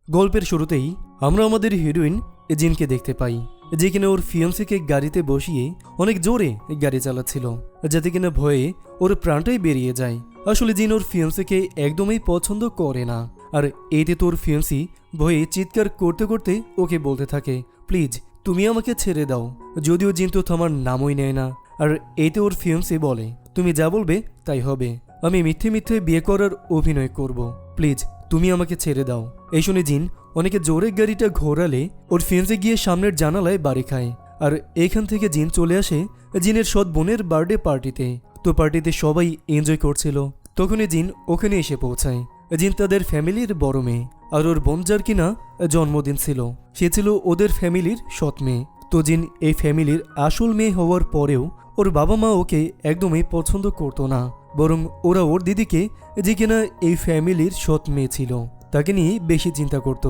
গল্পের শুরুতেই আমরা আমাদের হিরোইন জিনকে দেখতে পাই, যে কিনা ওর ফিয়ান্সিকে গাড়িতে বসিয়ে অনেক জোরে গাড়ি চালাচ্ছিল, যাতে কিনা ভয়ে ওর প্রাণটাই বেরিয়ে যায়। আসলে জিন ওর ফিয়ান্সিকে একদমই পছন্দ করে না, আর এতে তোর ফিয়ান্সি ভয়ে চিৎকার করতে করতে ওকে বলতে থাকে, প্লিজ তুমি আমাকে ছেড়ে দাও। যদিও জিন তো থামার নামই নেয় না, আর এতে ওর ফিয়ান্সি বলে, তুমি যা বলবে তাই হবে, আমি মিথ্যে মিথ্যে বিয়ে করার অভিনয় করব, প্লিজ তুমি আমাকে ছেড়ে দাও। এই শুনে জিন অনেকে জোরে গাড়িটা ঘোরালে ওর ফিয়ান্সি গিয়ে সামনের জানালায় বাড়ি খায়। আর এইখান থেকে জিন চলে আসে জিনের সৎ বোনের বার্থডে পার্টিতে। তো পার্টিতে সবাই এনজয় করছিল, তখনই জিন ওখানে এসে পৌঁছায়। জিন তাদের ফ্যামিলির বড় মেয়ে, আর ওর বোন যার কিনা জন্মদিন ছিল, সে ছিল ওদের ফ্যামিলির সৎ মেয়ে। তো জিন এই ফ্যামিলির আসল মেয়ে হওয়ার পরেও ওর বাবা মা ওকে একদমই পছন্দ করতো না, বরং ওরা ওর দিদিকে, যে কিনা এই ফ্যামিলির সৎ মেয়ে ছিল, তাকে নিয়ে বেশি চিন্তা করত,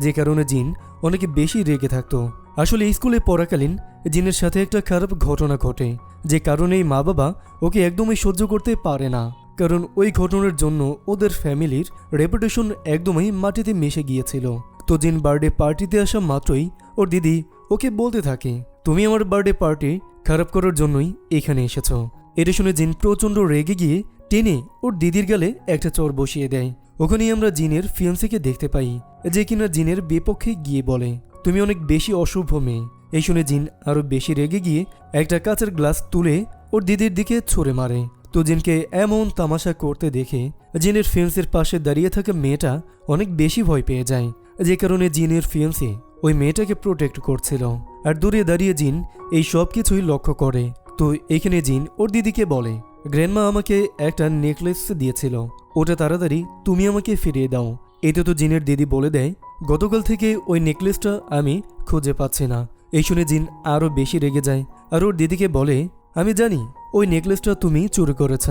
যে কারণে জিন অনেক বেশি রেগে থাকতো। আসলে স্কুলে পড়াকালীন জিনের সাথে একটা খারাপ ঘটনা ঘটে, যে কারণে মা বাবা ওকে একদমই সহ্য করতে পারে না, কারণ ওই ঘটনার জন্য ওদের ফ্যামিলির রেপুটেশন একদমই মাটিতে মিশে গিয়েছিল। তো জিন বার্থডে পার্টিতে আসা মাত্রই ওর দিদি ওকে বলতে থাকে, তুমি আমার বার্থডে পার্টি খারাপ করার জন্যই এখানে এসেছো। এটা শুনে জিন প্রচণ্ড রেগে গিয়ে টেনে ওর দিদির গালে একটা চর বসিয়ে দেয়। ওখানেই আমরা জিনের ফিয়ান্সিকে দেখতে পাই, যে কিনা জিনের বিপক্ষে গিয়ে বলে, তুমি অনেক বেশি অশুভ মেয়ে। এই শুনে জিন আরো বেশি রেগে গিয়ে একটা কাঁচের গ্লাস তুলে ওর দিদির দিকে ছুঁড়ে মারে। তো জিনকে এমন তামাশা করতে দেখে জিনের ফিয়ান্সির পাশে দাঁড়িয়ে থাকা মেয়েটা অনেক বেশি ভয় পেয়ে যায়, যে কারণে জিনের ফিয়ান্সি ওই মেয়েটাকে প্রোটেক্ট করছিল। আর দূরে দাঁড়িয়ে জিন এই সব কিছুই লক্ষ্য করে। তো এখানে জিন ওর দিদিকে বলে, গ্র্যান্ডমা আমাকে একটা নেকলেস দিয়েছিল, ওটা তাড়াতাড়ি তুমি আমাকে ফিরিয়ে দাও। এতে তো জিনের দিদি বলে দেয়, গতকাল থেকে ওই নেকলেসটা আমি খুঁজে পাচ্ছি না। এই শুনে জিন আরও বেশি রেগে যায়, আর ওর দিদিকে বলে, আমি জানি ওই নেকলেসটা তুমি চুরি করেছ।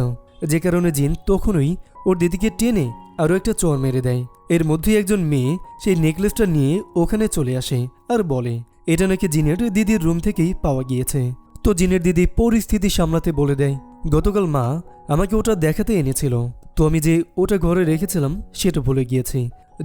যে কারণে জিন তখনই ওর দিদিকে টেনে আরও একটা চর মেরে দেয়। এর মধ্যেই একজন মেয়ে সেই নেকলেসটা নিয়ে ওখানে চলে আসে আর বলে, এটা নাকি জিনের দিদির রুম থেকেই পাওয়া গিয়েছে। তো জিনের দিদি পরিস্থিতি সামলাতে বলে দেয়, গতকাল মা আমাকে ওটা দেখাতে এনেছিল, তো আমি যে ওটা ঘরে রেখেছিলাম সেটা ভুলে গিয়েছি।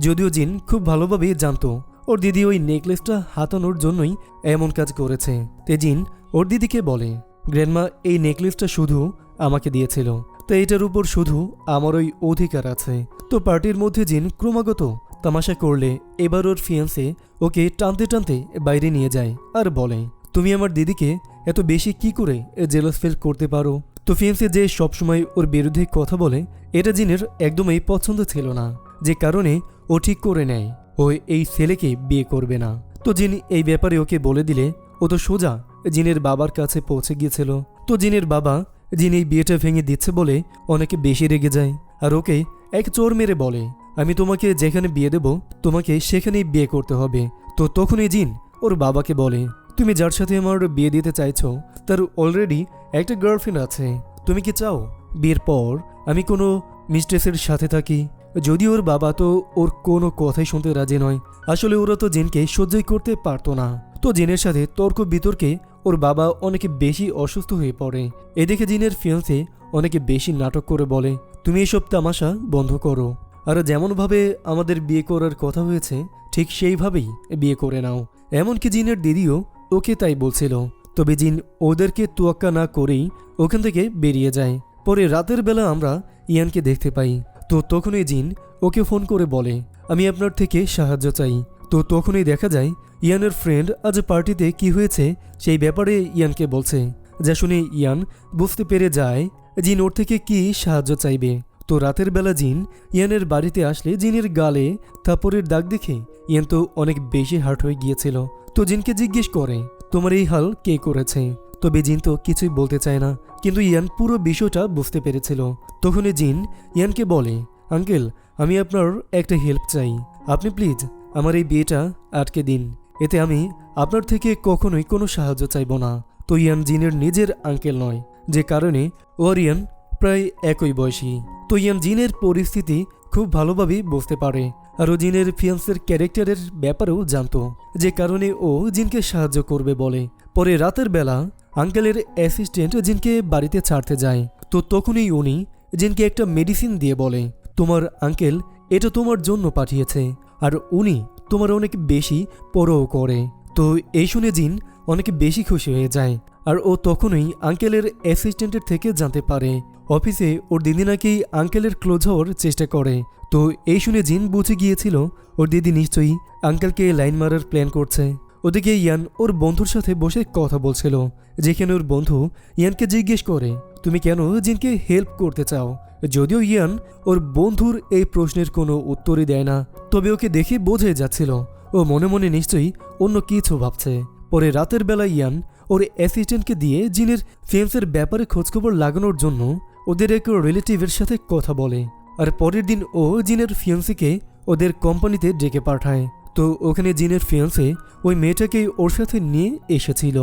যদিও জিন খুব ভালোভাবেই জানতো ওর দিদি ওই নেকলেসটা হাতানোর জন্যই এমন কাজ করেছে। তে জিন ওর দিদিকে বলে, গ্র্যান্ডমা এই নেকলেসটা শুধু আমাকে দিয়েছিল, তো এটার উপর শুধু আমার ওই অধিকার আছে। তো পার্টির মধ্যে জিন ক্রমাগত তামাশা করলে এবার ওর ফিয়ান্সে ওকে টানতে টানতে বাইরে নিয়ে যায় আর বলে, তুমি আমার দিদিকে এত বেশি কি করে জেলাস ফিল করতে পারো। তো ফিয়ান্সে যে সবসময় ওর বিরুদ্ধে কথা বলে, এটা জিনের একদমই পছন্দ ছিল না, যে কারণে ও ঠিক করে নেয় ও এই ছেলেকে বিয়ে করবে না। তো জিন এই ব্যাপারে ওকে বলে দিলে ও তো সোজা জিনের বাবার কাছে পৌঁছে গিয়েছিল। তো জিনের বাবা জিন এই বিয়েটা ভেঙে দিচ্ছে বলে অনেকে বেশি রেগে যায়, আর ওকে এক চোর মেরে বলে, আমি তোমাকে যেখানে বিয়ে দেব তোমাকে সেখানেই বিয়ে করতে হবে। তো তখনই জিন ওর বাবাকে বলে, তুমি যার সাথে আমার বিয়ে দিতে চাইছো তার অলরেডি একটা গার্লফ্রেন্ড আছে, তুমি কি চাও বিয়ের পর আমি কোনো মিস্ট্রেসের সাথে থাকি? যদি ওর বাবা তো ওর কোনো কথাই শুনতে রাজি নয়। আসলে ওরা তো জিনকে সহ্যই করতে পারতো না। তো জিনের সাথে তর্ক বিতর্কে ওর বাবা অনেকে বেশি অসুস্থ হয়ে পড়ে। এদিকে জিনের ফিয়ান্সে অনেকে বেশি নাটক করে বলে, তুমি এসব তামাশা বন্ধ করো, আর যেমনভাবে আমাদের বিয়ে করার কথা হয়েছে ঠিক সেইভাবেই বিয়ে করে নাও। এমনকি জিনের দিদিও ওকে তাই বলছিল। তবে জিন ওদেরকে তোয়াক্কা না করেই ওখান থেকে বেরিয়ে যায়। পরে রাতের বেলা আমরা ইয়ানকে দেখতে পাই। তো তখনই জিন ওকে ফোন করে বলে, আমি আপনার থেকে সাহায্য চাই। তো তখনই দেখা যায় ইয়ানের ফ্রেন্ড আজ পার্টিতে কি হয়েছে সেই ব্যাপারে ইয়ানকে বলছে, যা শুনে ইয়ান বুঝতে পেরে যায় জিন ওর থেকে কি সাহায্য চাইবে। তো রাতের বেলা জিন ইয়ানের বাড়িতে আসলে জিনের গালে থাপড়ের দাগ দেখে ইয়ান তো অনেক বেশি হার্ট হয়ে গিয়েছিল। তো জিনকে জিজ্ঞেস করে, তোমার এই হাল কে করেছে? তবে জিন তো কিছুই বলতে চায় না, কিন্তু ইয়ান পুরো বিষয়টা বুঝতে পেরেছিল। তখনই জিন ইয়ানকে বলে, আঙ্কেল আমি আপনার একটা হেল্প চাই, আপনি প্লিজ আমার এই বিয়েটা আটকে দিন, এতে আমি আপনার থেকে কখনোই কোনো সাহায্য চাইব না। তো ইয়ান জিনের নিজের আঙ্কেল নয়, যে কারণে ওর ইয়ান প্রায় একই বয়সী। তো ইয়ান জিনের পরিস্থিতি খুব ভালোভাবেই বুঝতে পারে, আর ও জিনের ফিয়ান্সের ক্যারেক্টারের ব্যাপারেও জানতো, যে কারণে ও জিনকে সাহায্য করবে বলে। পরে রাতের বেলা আঙ্কেলের অ্যাসিস্ট্যান্ট জিনকে বাড়িতে ছাড়তে যায়। তো তখনই উনি জিনকে একটা মেডিসিন দিয়ে বলে, তোমার আঙ্কেল এটা তোমার জন্য পাঠিয়েছে, আর উনি তোমার অনেক বেশি পরও করে। তো এই শুনে জিন অনেক বেশি খুশি হয়ে যায়। আর ও তখনই আঙ্কেলের অ্যাসিস্ট্যান্টের থেকে জানতে পারে অফিসে ওর দিদি নাকি আঙ্কেলের ক্লোজ হওয়ার চেষ্টা করে। তো এই শুনে জিন বুঝে গিয়েছিল ওর দিদি নিশ্চয়ই আঙ্কেলকে লাইন মারার প্ল্যান করছে। ওদিকে ইয়ান ওর বন্ধুর সাথে বসে কথা বলছিল, যেখানে ওর বন্ধু ইয়ানকে জিজ্ঞেস করে তুমি কেন জিনকে হেল্প করতে চাও। যদিও ইয়ান ওর বন্ধুর এই প্রশ্নের কোনো উত্তরই দেয় না, তবে ওকে দেখে বোঝাই যাচ্ছিল ও মনে মনে নিশ্চয়ই অন্য কিছু ভাবছে। পরে রাতের বেলা ইয়ান ওর অ্যাসিস্ট্যান্টকে দিয়ে জিনের ফিয়ান্সের ব্যাপারে খোঁজখবর লাগানোর জন্য ওদের এক রিলেটিভের সাথে কথা বলে। আর পরের দিন ও জিনের ফিয়ান্সিকে ওদের কোম্পানিতে ডেকে পাঠায়। তো ওখানে জিনের ফিয়ান্সে ওই মেয়েটাকে ওর সাথে নিয়ে এসেছিল,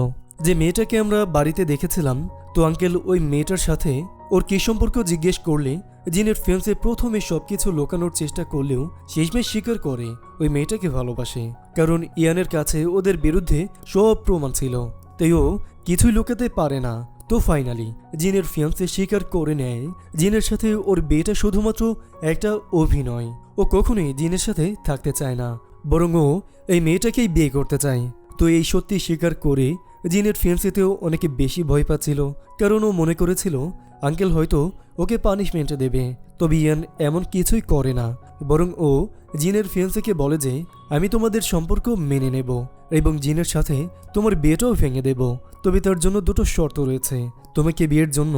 যে মেয়েটাকে আমরা বাড়িতে দেখেছিলাম। তো আঙ্কেল ওই মেয়েটার সাথে ওর কী সম্পর্ক জিজ্ঞেস করলে জিনের ফিয়ান্সে প্রথমে সবকিছু লুকানোর চেষ্টা করলেও শেষমেশ স্বীকার করে ওই মেয়েটাকে ভালোবাসে, কারণ ইয়ানের কাছে ওদের বিরুদ্ধে সব প্রমাণ ছিল, তাই ও কিছুই লুকাতে পারে না। তো ফাইনালি জিনের ফিয়ান্সে স্বীকার করে নেয় জিনের সাথে ওর বিয়েটা শুধুমাত্র একটা অভিনয়। ও কখনোই জিনের সাথে থাকতে চায় না, বরং ও এই মেয়েটাকেই বিয়ে করতে চায়। তো এই সত্যি স্বীকার করে জিনের ফিয়ান্সিতেও অনেকে বেশি ভয় পাচ্ছিল, কারণ ও মনে করেছিল আঙ্কেল হয়তো ওকে পানিশমেন্ট দেবে। তবে ইয়ান এমন কিছুই করে না, বরং ও জিনের ফিয়ান্সিকে বলে যে আমি তোমাদের সম্পর্ক মেনে নেব এবং জিনের সাথে তোমার বিয়েটাও ভেঙে দেব। তবে তার জন্য দুটো শর্ত রয়েছে। তোমাকে বিয়ের জন্য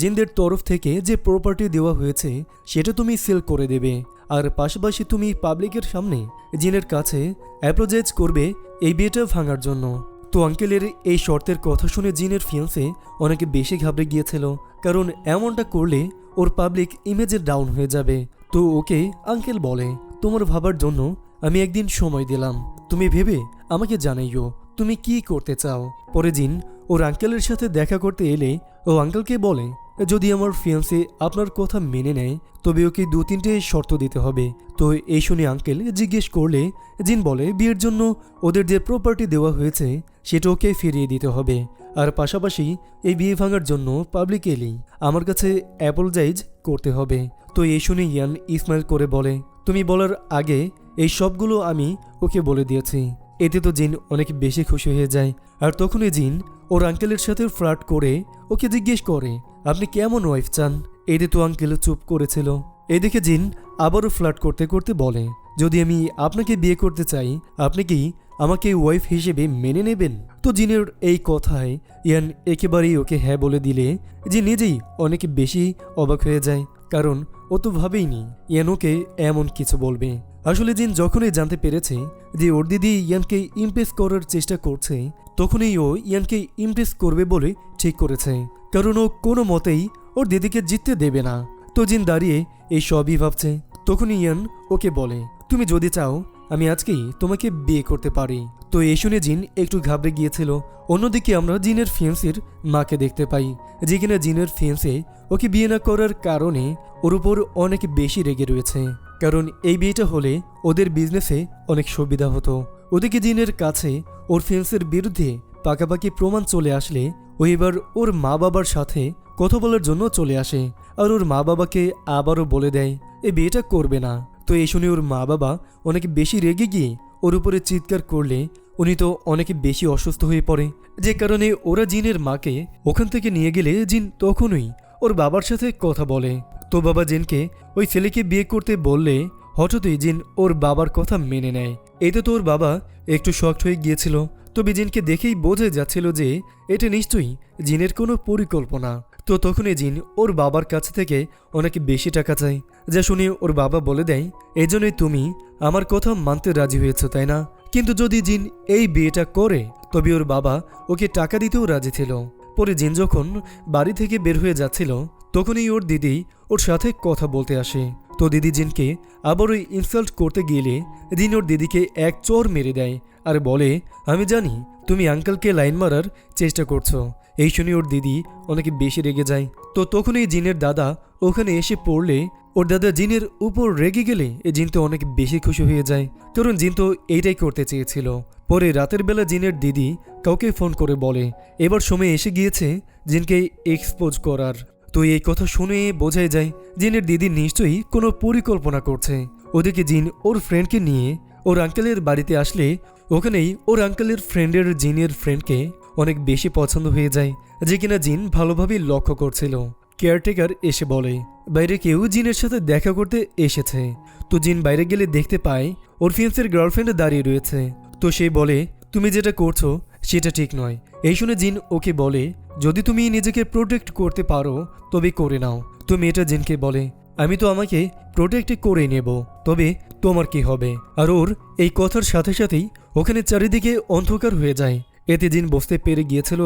জিনদের তরফ থেকে যে প্রপার্টি দেওয়া হয়েছে সেটা তুমি সেল করে দেবে, আর পাশাপাশি তুমি পাবলিকের সামনে জিনের কাছে অ্যাপ্রোজাইজ করবে এই বিয়েটা ভাঙার জন্য। তো আঙ্কেলের এই শর্তের কথা শুনে জিনের ফিয়ান্সে অনেক বেশি ঘাবড়ে গিয়েছিল, কারণ এমনটা করলে ওর পাবলিক ইমেজে ডাউন হয়ে যাবে। তো ওকে আঙ্কেল বলে তোমার ভাবার জন্য আমি একদিন সময় দিলাম, তুমি ভেবে আমাকে জানাইও তুমি কি করতে চাও। পরে জিন ওর আঙ্কেলের সাথে দেখা করতে এলে ও আঙ্কেলকে বলে যদি আমার ফিয়ান্সে আপনার কথা মেনে নেয় তবে ওকে 2-3টে শর্ত দিতে হবে। তো এই শুনে আঙ্কেল জিজ্ঞেস করলে জিন বলে বিয়ের জন্য ওদের যে প্রপার্টি দেওয়া হয়েছে সেটা ওকে ফিরিয়ে দিতে হবে, আর পাশাপাশি এই বিয়ে ভাঙার জন্য পাবলিকলি আমার কাছে অ্যাপোলোজাইজ করতে হবে। তো এই শুনে ইয়ান ইসমাইল করে বলে তুমি বলার আগে এই সবগুলো আমি ওকে বলে দিয়েছি। এতে তো জিন অনেক বেশি খুশি হয়ে যায়। আর তখনই জিন ওর আঙ্কেলের সাথে ফ্লার্ট করে ওকে জিজ্ঞেস করে আপনি কেমন ওয়াইফ চান। এতে তো আঙ্কেল চুপ করেছিল। এদিকে জিন আবারও ফ্লার্ট করতে করতে বলে যদি আমি আপনাকে বিয়ে করতে চাই আপনি কি আমাকে ওয়াইফ হিসেবে মেনে নেবেন। তো জিনের এই কথায় ইয়ান একেবারেই ওকে হ্যাঁ বলে দিলে জিন নিজেই অনেক বেশি অবাক হয়ে যায়, কারণ ও তো ভাবেইনি ইয়ান ওকে এমন কিছু বলবে। আসলে জিন যখনই জানতে পেরেছে যে ওর দিদি ইয়ানকে ইমপ্রেস করার চেষ্টা করছে তখনই ও ইয়ানকে ইমপ্রেস করবে বলে ঠিক করেছে, কারণ ও কোনো মতেই ওর দিদিকে জিততে দেবে না। তো জিন দাঁড়িয়ে এই সবই ভাবছে। তখনই ইয়ান ওকে বলে তুমি যদি চাও আমি আজকেই তোমাকে বিয়ে করতে পারি। তো এই শুনে জিন একটু ঘাবড়ে গিয়েছিল। অন্যদিকে আমরা জিনের ফিয়ান্সির মাকে দেখতে পাই, যেখানে জিনের ফিয়ান্সে ওকে বিয়ে না করার কারণে ওর উপর অনেক বেশি রেগে রয়েছে, কারণ এই বিয়েটা হলে ওদের বিজনেসে অনেক সুবিধা হতো। ওদিকে জিনের কাছে ওর ফিয়ান্সের বিরুদ্ধে পাকাপাকি প্রমাণ চলে আসলে ও এবার ওর মা বাবার সাথে কথা বলার জন্য চলে আসে, আর ওর মা বাবাকে আবারও বলে দেয় এই বিয়েটা করবে না। তো এই শুনে ওর মা বাবা অনেক বেশি রেগে গিয়ে ওর উপরে চিৎকার করলে উনি তো অনেক বেশি অসুস্থ হয়ে পড়ে, যে কারণে ওরা জিনের মাকে ওখান থেকে নিয়ে গেলে জিন তখনই ওর বাবার সাথে কথা বলে। তো বাবা জিনকে ওই ছেলেকে বিয়ে করতে বললে হঠাৎই জিন ওর বাবার কথা মেনে নেয়। এতে তো ওর বাবা একটু শকড হয়ে গিয়েছিল, তবে জিনকে দেখেই বোঝা যাচ্ছিল যে এটা নিশ্চয়ই জিনের কোনো পরিকল্পনা। তো তখনই জিন ওর বাবার কাছ থেকে অনেক বেশি টাকা চায়, যা শুনে ওর বাবা বলে দেয় এজন্যই তুমি আমার কথা মানতে রাজি হয়েছ তাই না। কিন্তু যদি জিন এই বিয়েটা করে তবে ওর বাবা ওকে টাকা দিতেও রাজি ছিল। পরে জিন যখন বাড়ি থেকে বের হয়ে যাচ্ছিল তখনই ওর দিদি ওর সাথে কথা বলতে আসে। তো দিদি জিনকে আবারও ইনসাল্ট করতে গেলে জিন ওর দিদিকে এক চর মেরে দেয় আর বলে আমি জানি তুমি আঙ্কেলকে লাইন মারার চেষ্টা করছো। এই শুনে ওর দিদি অনেক বেশি রেগে যায়। তো তখনই জিনের দাদা ওখানে এসে পড়লে ওর দাদা জিনের উপর রেগে গেলে জিন তো অনেক বেশি খুশি হয়ে যায়, কারণ জিন তো এইটাই করতে চেয়েছিল। পরে রাতের বেলা জিনের দিদি কাউকে ফোন করে বলে এবার সময় এসে গিয়েছে জিনকে এক্সপোজ করার। তো এই কথা শুনে বোঝাই যায় জিনের দিদি নিশ্চয়ই কোনো পরিকল্পনা করছে। ও ওদিকে জিন ওর ফ্রেন্ডকে নিয়ে ওর আঙ্কেলের বাড়িতে আসলে ওখানেই ওর আঙ্কেলের ফ্রেন্ডের জিনের ফ্রেন্ডকে অনেক বেশি পছন্দ হয়ে যায়, যে কিনা জিন ভালোভাবেই লক্ষ্য করছিল। কেয়ারটেকার এসে বলে বাইরে কেউ জিনের সাথে দেখা করতে এসেছে। তো জিন বাইরে গেলে দেখতে পায় ওর ফিয়ান্সের গার্লফ্রেন্ড দাঁড়িয়ে রয়েছে। তো সে বলে তুমি যেটা করছো সেটা ঠিক নয়। এই শুনে জিন ওকে বলে যদি তুমি নিজেকে প্রোটেক্ট করতে পারো তবে করে নাও। তো মেয়েটা জিনকে বলে আমি তো আমাকে প্রোটেক্ট করে নেব, তবে তোমার কি হবে? আর ওর এই কথার সাথে সাথেই ওখানে চারিদিকে অন্ধকার হয়ে যায়। এতে জিন বুঝতে পেরে গিয়েছিল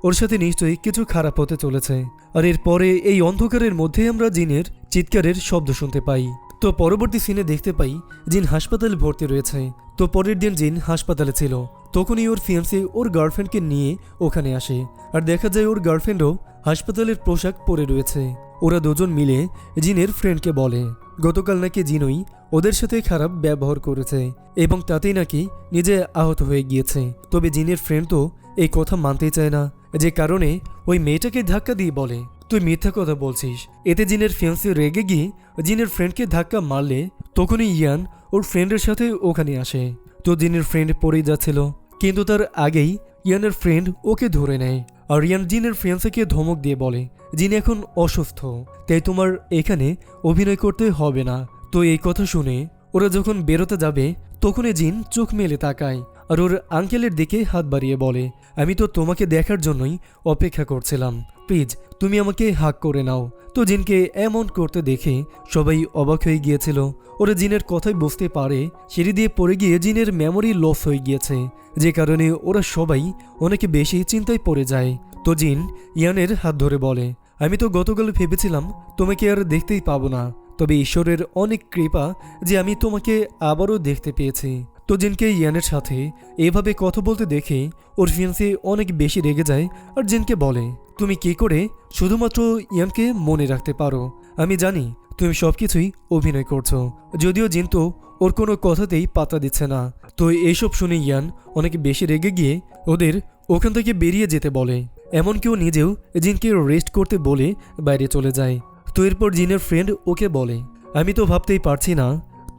ওর সাথে নিশ্চয়ই কিছু খারাপ হতে চলেছে। আর এরপরে এই অন্ধকারের মধ্যে আমরা জিনের চিৎকারের শব্দ শুনতে পাই। তো পরবর্তী সিনে দেখতে পাই জিন হাসপাতালে ভর্তি রয়েছে। তো পরের দিন জিন হাসপাতালে ছিল, তখনই ওর ফিয়ান্সি ওর গার্লফ্রেন্ডকে নিয়ে ওখানে আসে। আর দেখা যায় ওর গার্লফ্রেন্ডও হাসপাতালের পোশাক পরে রয়েছে। ওরা দুজন মিলে জিনের ফ্রেন্ডকে বলে গতকাল নাকি জিনই ওদের সাথে খারাপ ব্যবহার করেছে এবং তাতেই নাকি নিজে আহত হয়ে গিয়েছে। তবে জিনের ফ্রেন্ড তো এই কথা মানতেই চায় না, যে কারণে ওই মেয়েটাকে ধাক্কা দিয়ে বলে তুই মিথ্যা কথা বলছিস। এতে জিনের ফিয়ান্সি রেগে গিয়ে জিনের ফ্রেন্ডকে ধাক্কা মারলে তখনই ইয়ান ওর ফ্রেন্ডের সাথে ওখানে আসে। তো জিনের ফ্রেন্ড পড়েই যাচ্ছিল, কিন্তু তার আগেই ইয়ানের ফ্রেন্ড ওকে ধরে নেয়। আর ইয়ান জিনের ফিয়ান্সিকে ধমক দিয়ে বলে জিন এখন অসুস্থ, তাই তোমার এখানে অভিনয় করতে হবে না। তো এই কথা শুনে ওরা যখন বেরোতে যাবে তখনই জিন চোখ মেলে তাকায় আর ওর আঙ্কেলের দিকে হাত বাড়িয়ে বলে আমি তো তোমাকে দেখার জন্যই অপেক্ষা করছিলাম, প্লিজ তুমি আমাকে হাক করে নাও। তো জিনকে এমন করতে দেখে সবাই অবাক হয়ে গিয়েছিল। ওরা জিনের কথাই বুঝতে পারে সিঁড়ি দিয়ে পড়ে গিয়ে জিনের মেমোরি লস হয়ে গিয়েছে, যে কারণে ওরা সবাই অনেক বেশি চিন্তায় পড়ে যায়। তো জিন ইয়ানের হাত ধরে বলে আমি তো গতকাল ভেবেছিলাম তোমাকে আর দেখতেই পাবো না, তবে ঈশ্বরের অনেক কৃপা যে আমি তোমাকে আবারও দেখতে পেয়েছি। তো জিনকে ইয়ানের সাথে এভাবে কথা বলতে দেখে ওর ফিয়ান্সি অনেক বেশি রেগে যায় আর জিনকে বলে তুমি কি করে শুধুমাত্র ইয়ানকে মনে রাখতে পারো? আমি জানি তুমি সবকিছুই অভিনয় করছো। যদিও জিন তো ওর কোনো কথাতেই পাত্তা দিচ্ছে না। তো এইসব শুনে ইয়ান অনেক বেশি রেগে গিয়ে ওদের ওখান থেকে বেরিয়ে যেতে বলে। এমনকি ও নিজেও জিনকে রেস্ট করতে বলে বাইরে চলে যায়। তো এরপর জিনের ফ্রেন্ড ওকে বলে আমি তো ভাবতেই পারছি না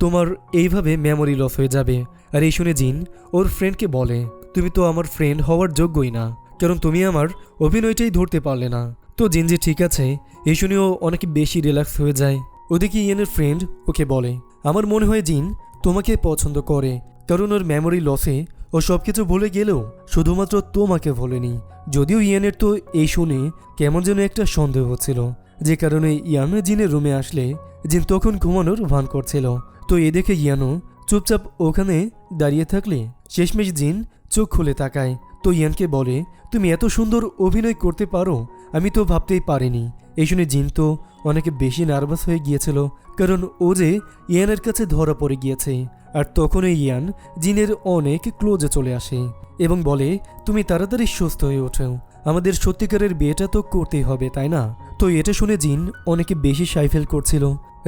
তোমার এইভাবে মেমোরি লস হয়ে যাবে। আর এই শুনে জিন ওর ফ্রেন্ডকে বলে তুমি তো আমার ফ্রেন্ড হওয়ার যোগ্যই না, কারণ তুমি আমার অভিনয়টাই ধরতে পারলে না। তো জিন যে ঠিক আছে এই শুনেও অনেক বেশি রিল্যাক্স হয়ে যায়। ওদিকে ইয়ানের ফ্রেন্ড ওকে বলে আমার মনে হয় জিন তোমাকে পছন্দ করে, কারণ ওর মেমোরি লসে ও সব কিছু ভুলে গেলেও শুধুমাত্র তোমাকে ভোলেনি। যদিও ইয়ানের তো এই শুনে কেমন যেন একটা সন্দেহ হচ্ছিল, যে কারণে ইয়ান জিনের রুমে আসলে জিন তখন ঘুমানোর ভান করছিল। তো এ দেখে ইয়ানও চুপচাপ ওখানে দাঁড়িয়ে থাকলে শেষমেশ জিন চোখ খুলে তাকায়। তো ইয়ানকে বলে তুমি এত সুন্দর অভিনয় করতে পারো, আমি তো ভাবতেই পারিনি। এই শুনে জিন তো অনেক বেশি নার্ভাস হয়ে গিয়েছিল, কারণ ও যে ইয়ানের কাছে ধরা পড়ে গিয়েছে। আর তখনই ইয়ান জিনের অনেক ক্লোজে চলে আসে এবং বলে তুমি তাড়াতাড়ি সুস্থ হয়ে ওঠো, আমাদের সত্যিকারের বিয়েটা তো করতেই হবে তাই না? তো এটা শুনে জিন অনেক বেশি সাই ফেল করছিল,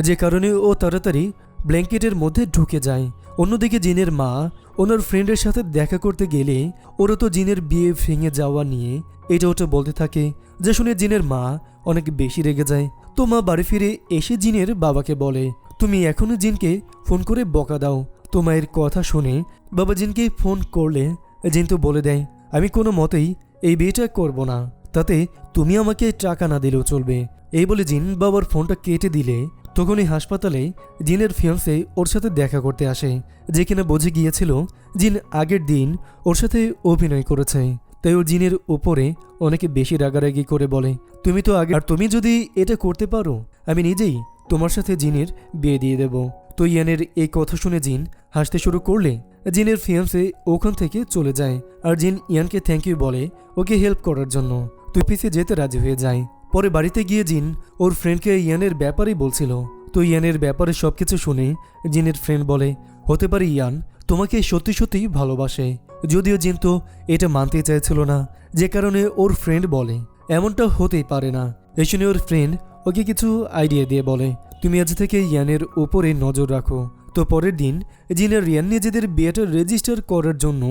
যে কারণে ও তাড়াতাড়ি ব্ল্যাঙ্কেটের মধ্যে ঢুকে যায়। অন্যদিকে জিনের মা ওনার ফ্রেন্ডের সাথে দেখা করতে গেলে ওরা তো জিনের বিয়ে ভেঙে যাওয়া নিয়ে এটা ওটা বলতে থাকে, যা শুনে জিনের মা অনেক বেশি রেগে যায়। তো মা বাড়ি ফিরে এসে জিনের বাবাকে বলে তুমি এখনো জিনকে ফোন করে বকা দাও। তো মায়ের কথা শুনে বাবা জিনকে ফোন করলে জিন তো বলে দেয় আমি কোনো মতেই এই বিয়েটা করব না, তাতে তুমি আমাকে টাকা না দিলেও চলবে। এই বলে জিন বাবার ফোনটা কেটে দিলে তখনই হাসপাতালে জিনের ফিয়ান্সে ওর সাথে দেখা করতে আসে, যে কিনা বুঝে গিয়েছিল জিন আগের দিন ওর সাথে অভিনয় করেছে। তাই ও জিনের উপরে অনেক বেশি রাগারাগি করে বলে তুমি তো আগে, আর তুমি যদি এটা করতে পারো আমি নিজেই তোমার সাথে জিনের বিয়ে দিয়ে দেব। তো ইয়ানের এই কথা শুনে জিন হাসতে শুরু করলে জিনের ফিয়ান্সে ওখান থেকে চলে যায়। আর জিন ইয়ানকে থ্যাংক ইউ বলে ওকে হেল্প করার জন্য। তো অফিসে যেতে রাজি হয়ে যায়। পরে বাড়িতে গিয়ে জিন ওর ফ্রেন্ডকে ইয়ানের ব্যাপারেই বলছিল। তো ইয়ানের ব্যাপারে সবকিছু শুনে জিনের ফ্রেন্ড বলে হতে পারে ইয়ান তোমাকে সত্যি সত্যি ভালোবাসে। যদিও জিন তো এটা মানতে চাইছিল না, যে কারণে ওর ফ্রেন্ড বলে এমনটা হতেই পারে না। এই শুনে ওর ফ্রেন্ড ওকে কিছু আইডিয়া দিয়ে বলে তুমি আজ থেকে ইয়ানের উপরে নজর রাখো। তো পরের দিন জিন আর ইয়ান নিজেদের বিয়েটা রেজিস্টার করার জন্য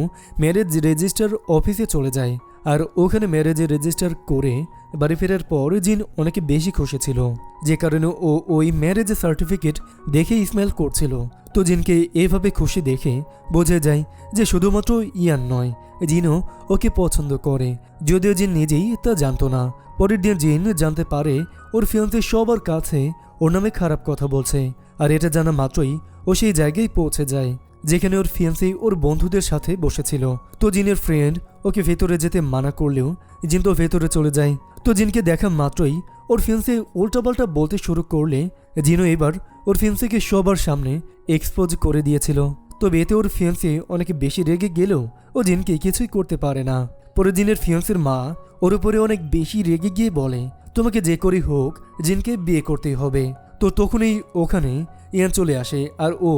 ম্যারেজ রেজিস্টার অফিসে চলে যায়। আর ওখানে ম্যারেজে রেজিস্টার করে বাড়ি ফেরার পর জিন অনেক বেশি খুশি ছিল, যে কারণে ও ওই ম্যারেজ সার্টিফিকেট দেখে স্মাইল করছিল। তো জিনকে এভাবে খুশি দেখে বোঝা যায় যে শুধুমাত্র ইয়ান নয়, জিনও ওকে পছন্দ করে, যদিও জিন নিজেই তা জানতো না। পরের দিন জিন জানতে পারে ওর ফিয়ান্সে সবার কাছে ওর নামে খারাপ কথা বলছে, আর এটা জানা মাত্রই ও সেই জায়গায় পৌঁছে যায় যেখানে ওর ফিয়ান্সে ওর বন্ধুদের সাথে বসেছিল। তো জিনের ফ্রেন্ড ওকে ভেতরে যেতে মানা করলেও জিন তো ভেতরে চলে যায়। তো জিনকে দেখা মাত্রই ওর ফিয়ান্সে উল্টাপাল্টা বলতে শুরু করলে জিনও এবার ওর ফিয়ান্সেকে সবার সামনে এক্সপোজ করে দিয়েছিল। তবে এতে ওর ফিয়ান্সে অনেক বেশি রেগে গেলেও ও জিনকে কিছুই করতে পারে না। পরে জিনের ফিয়ান্সের মা ওর উপরে অনেক বেশি রেগে গিয়ে বলে, তোমাকে যে করেই হোক জিনকে বিয়ে করতেই হবে। তো তখনই ওখানে ইয়ান চলে আসে আর ও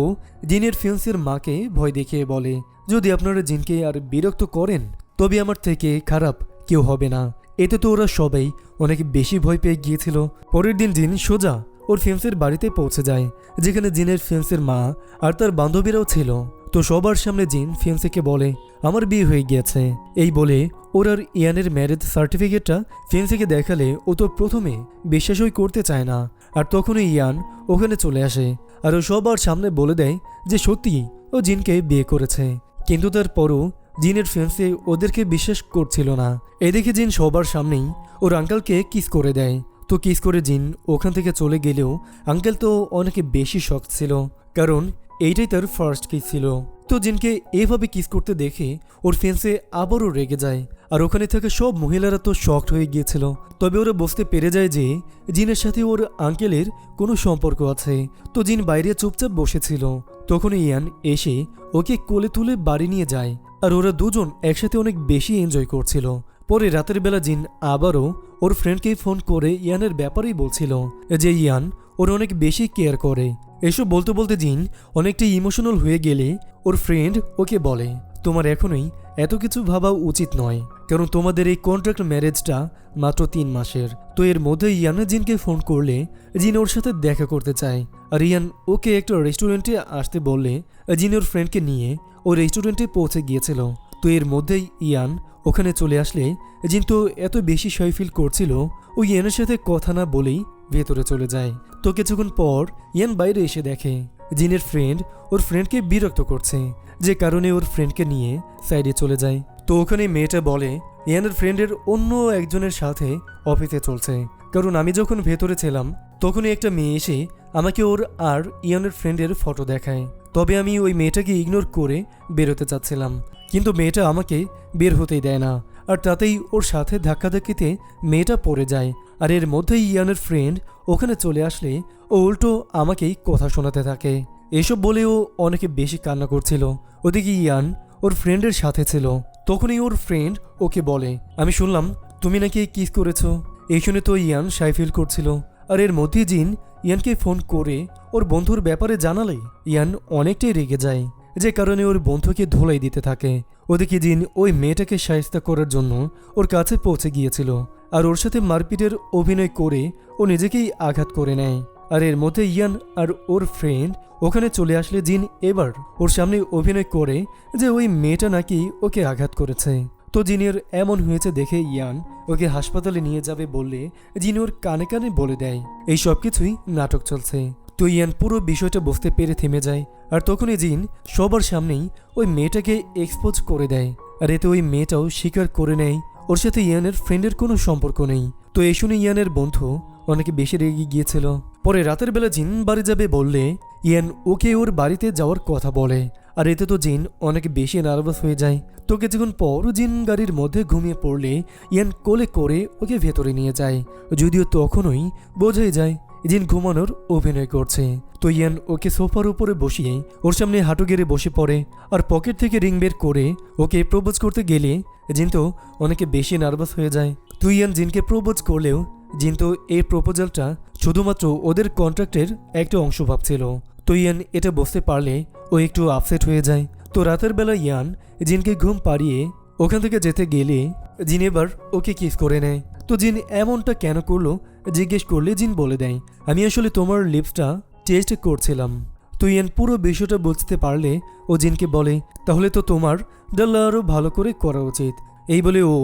জিনের ফিয়ান্সের মাকে ভয় দেখিয়ে বলে, যদি আপনারা জিনকে আর বিরক্ত করেন তবে আমার থেকে খারাপ কেউ হবে না। এতে তো ওরা সবাই অনেক বেশি ভয় পেয়ে গিয়েছিল। পরের দিন জিন সোজা ওর ফিয়ান্সের বাড়িতে পৌঁছে যায়, যেখানে জিনের ফিয়ান্সের মা আর তার বান্ধবীরাও ছিল। তো সবার সামনে জিন ফিয়ান্সেকে বলে, আমার বিয়ে হয়ে গিয়েছে। এই বলে ওর আর ইয়ানের ম্যারেজ সার্টিফিকেটটা ফিয়ান্সেকে দেখালে ও তো প্রথমে বিশ্বাসই করতে চায় না। আর তখনই ইয়ান ওখানে চলে আসে আর ও সবার সামনে বলে দেয় যে সত্যিই ও জিনকে বিয়ে করেছে। কিন্তু তারপরও জিনের ফিয়ান্সে ওদেরকে বিশ্বাস করছিল না। এদিকে জিন সবার সামনেই ওর আঙ্কেলকে কিস করে দেয়। তো কিস করে জিন ওখান থেকে চলে গেলেও আঙ্কেল তো অনেক বেশি শখ ছিল, কারণ এইটাই তার ফার্স্ট কিস ছিল। তো জিনকে এভাবে কিস করতে দেখে ওর ফিয়ান্সে আবারও রেগে যায়, আর ওখানে থাকা সব মহিলারা তো শকড হয়ে গিয়েছিল। তবে ওরা বুঝতে পেরে যায় যে জিনের সাথে ওর আঙ্কেলের কোনো সম্পর্ক আছে। তো জিন বাইরে চুপচাপ বসেছিল। তখন ইয়ান এসে ওকে কোলে তুলে বাড়ি নিয়ে যায়, আর ওরা দুজন একসাথে অনেক বেশি এনজয় করছিল। পরে রাতের বেলা জিন আবারও ওর ফ্রেন্ডকে ফোন করে ইয়ানের ব্যাপারেই বলছিল যে ইয়ান ওর অনেক বেশি কেয়ার করে। এসব বলতে বলতে জিন অনেকটা ইমোশনাল হয়ে গেলে ওর ফ্রেন্ড ওকে বলে, তোমার এখনই এত কিছু ভাবা উচিত নয়, কারণ তোমাদের এই কন্ট্রাক্ট ম্যারেজটা মাত্র 3 মাসের। তো এর মধ্যে ইয়ান জিনকে ফোন করলে জিন ওর সাথে দেখা করতে চায়, আর ইয়ান ওকে একটা রেস্টুরেন্টে আসতে বললে জিন ওর ফ্রেন্ডকে নিয়ে ও রেস্টুরেন্টে পৌঁছে গিয়েছিল। তো এর মধ্যেই ইয়ান ওখানে চলে আসলে জিন তো এত বেশি সই ফিল করছিল, ও ইয়ানের সাথে কথা না বলেই ভেতরে চলে যায়। তো কিছুক্ষণ পর ইয়ান বাইরে এসে দেখে জিনের ফ্রেন্ড ওর ফ্রেন্ডকে বিরক্ত করছে, যে কারণে ওর ফ্রেন্ডকে নিয়ে সাইডে চলে যায়। তো ওখানে মেয়েটা বলে, ইয়ানের ফ্রেন্ডের অন্য একজনের সাথে অফিসে চলছে, কারণ আমি যখন ভেতরে ছিলাম তখনই একটা মেয়ে এসে আমাকে ওর আর ইয়ানের ফ্রেন্ডের ফটো দেখায়। তবে আমি ওই মেয়েটাকে ইগনোর করে বেরোতে চাচ্ছিলাম, কিন্তু মেয়েটা আমাকে বের হতেই দেয় না, আর তাতেই ওর সাথে ধাক্কাধাক্কিতে মেয়েটা পড়ে যায়। আর এর মধ্যেই ইয়ানের ফ্রেন্ড ওখানে চলে আসলে ও উল্টো আমাকেই কথা শোনাতে থাকে। এসব বলে ও অনেকে বেশি কান্না করছিল। ওদিকে ইয়ান ওর ফ্রেন্ডের সাথে ছিল। তখনই ওর ফ্রেন্ড ওকে বলে, আমি শুনলাম তুমি নাকি কিস করেছো। এই শুনে তো ইয়ান শাই ফিল করছিল। আর এর মধ্যে জিন ইয়ানকে ফোন করে ওর বন্ধুর ব্যাপারে জানালে ইয়ান অনেকটাই রেগে যায়, যে কারণে ওর বন্ধুকে ধোলাই দিতে থাকে। ওদিকে জিন ওই মেয়েটাকে শায়েস্তা করার জন্য ওর কাছে পৌঁছে গিয়েছিল, আর ওর সাথে মারপিটের অভিনয় করে ও নিজেকেই আঘাত করে নেয়। আর এর মধ্যে ইয়ান আর ওর ফ্রেন্ড ওখানে চলে আসলে জিন এবার ওর সামনে অভিনয় করে যে ওই মেয়েটা নাকি ওকে আঘাত করেছে। তো জিনের এমন হয়েছে দেখে ইয়ান ওকে হাসপাতালে নিয়ে যাবে বললে জিন ওর কানে কানে বলে দেয় এই সব কিছুই নাটক চলছে। তো ইয়ান পুরো বিষয়টা বুঝতে পেরে থেমে যায়, আর তখনই জিন সবার সামনেই ওই মেয়েটাকে এক্সপোজ করে দেয়। আর এতে ওই মেয়েটাও স্বীকার করে নেয় ওর সাথে ইয়ানের ফ্রেন্ডের কোনো সম্পর্ক নেই। তো এই শুনে ইয়ানের বন্ধু অনেক বেশি রেগে গিয়েছিল। পরে রাতের বেলা জিন বাড়ি যাবে বললে ইয়ান ওকে ওর বাড়িতে যাওয়ার কথা বলে, আর এতে তো জিন অনেক বেশি নার্ভাস হয়ে যায়। তো কিছুক্ষণ পর জিন গাড়ির মধ্যে ঘুমিয়ে পড়লে ইয়ান কোলে করে ওকে ভেতরে নিয়ে যায়, যদিও তখনই বোঝাই যায় জিন ঘুমানোর অভিনয় করছে। তো ইয়ান ওকে সোফার উপরে বসিয়ে ওর সামনে হাঁটু গেড়ে বসে পড়ে, আর পকেট থেকে রিং বের করে ওকে প্রপোজ করতে গেলে জিন তো অনেকে বেশি নার্ভাস হয়ে যায়। তো ইয়ান জিনকে প্রপোজ করলেও জিন তো এই প্রপোজালটা শুধুমাত্র ওদের কন্ট্রাক্টের একটা অংশ ভাবছিল। তো ইয়ান এটা বুঝতে পারলে ও একটু আপসেট হয়ে যায়। তো রাতের বেলা ইয়ান জিনকে ঘুম পাড়িয়ে ওখান থেকে যেতে গেলে জিন এবার ওকে কিস করে নেয়। তো জিন এমনটা কেন করলো জিজ্ঞেস করলে জিন বলে দেয়, আমি আসলে তোমার লিপসটা টেস্ট করছিলাম। তো ইয়ান পুরো বিষয়টা বুঝতে পারলে ও জিনকে বলে, তাহলে তো তোমার ডাল্লা আরও ভালো করে করা উচিত, এই বলে ও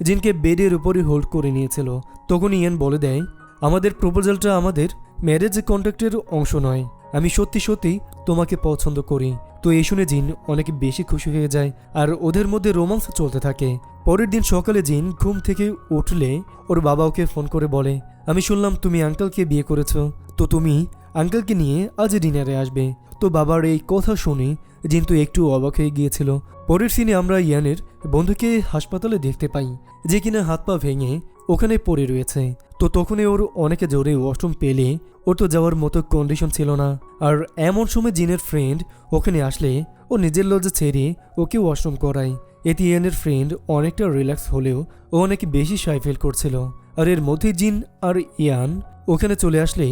জিনকে বেডের উপরে হোল্ড করে নিয়েছিল। তখন ইয়ান বলে দেয়, আমাদের প্রপোজালটা আমাদের ম্যারেজ কন্ট্রাক্টের অংশ নয়, আমি সত্যি সত্যি তোমাকে পছন্দ করি। তো এই শুনে জিন অনেক বেশি খুশি হয়ে যায় আর ওদের মধ্যে রোমান্স চলতে থাকে। পরের দিন সকালে জিন ঘুম থেকে উঠলে ওর বাবা ওকে ফোন করে বলে, আমি শুনলাম তুমি আঙ্কেলকে বিয়ে করেছো, তো তুমি আঙ্কেলকে নিয়ে আজ ডিনারে আসবে। তো বাবার এই কথা শুনে জিন তো একটু অবাক হয়ে গিয়েছিল। পরের সিনে আমরা ইয়ানের বন্ধুকে হাসপাতালে দেখতে পাই, যে কিনা হাত পা ভেঙে ওখানে পড়ে রয়েছে। তো তখনই ওর অনেকে জোরে ওয়াশরুম পেলে ওর তো যাওয়ার মতো কন্ডিশন ছিল না। আর এমন সময় জিনের ফ্রেন্ড ওখানে আসলে ও নিজের লজ্জা ছেড়ে ওকে ওয়াশরুম করায়। এতে ইয়ানের ফ্রেন্ড অনেকটা রিল্যাক্স হলেও ও অনেক বেশি শাই ফিল করছিল। আর এর মধ্যে জিন আর ইয়ান ওখানে চলে আসলে